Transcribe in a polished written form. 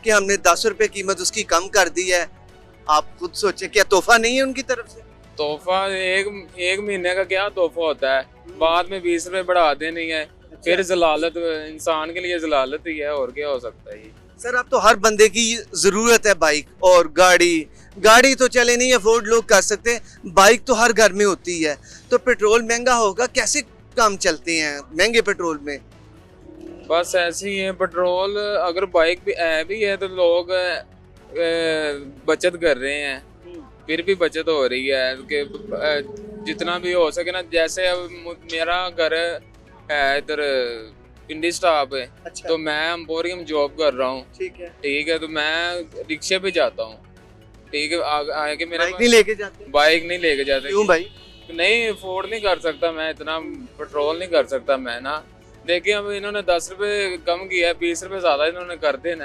कि हमने 10 रुपए कीमत उसकी कम कर दी है। आप खुद सोचें, क्या तोहफा नहीं है उनकी तरफ से? तोहफा एक महीने का क्या तोहफा होता है, बाद में 20 रुपए बढ़ा देनी है, फिर जलालत, इंसान के लिए जलालत ही है, और क्या हो सकता है ये। सर अब तो हर बंदे की जरूरत है बाइक और गाड़ी तो चले नहीं अफोर्ड लोग कर सकते, बाइक तो हर घर में होती है। तो पेट्रोल महंगा होगा, कैसे काम चलते हैं महंगे पेट्रोल में? बस ऐसे ही है, पेट्रोल अगर बाइक भी है तो लोग बचत कर रहे हैं, फिर भी बचत हो रही है कि जितना भी हो सके ना। जैसे अब मेरा घर है इधर पिंडी स्टाफ है, अच्छा। तो मैं एम्पोरियम जॉब कर रहा हूँ, ठीक है, तो मैं रिक्शे पे जाता हूँ, ठीक है। आगे मेरे बाइक नहीं लेके जाते? बाइक नहीं लेके जाते। क्यों भाई? नहीं, अफोर्ड नहीं कर सकता मैं, इतना पेट्रोल नहीं कर सकता मैं ना। देखिए अब इन्होंने 10 रुपए कम किया है, 20 रुपए ज्यादा इन्होंने कर देना है,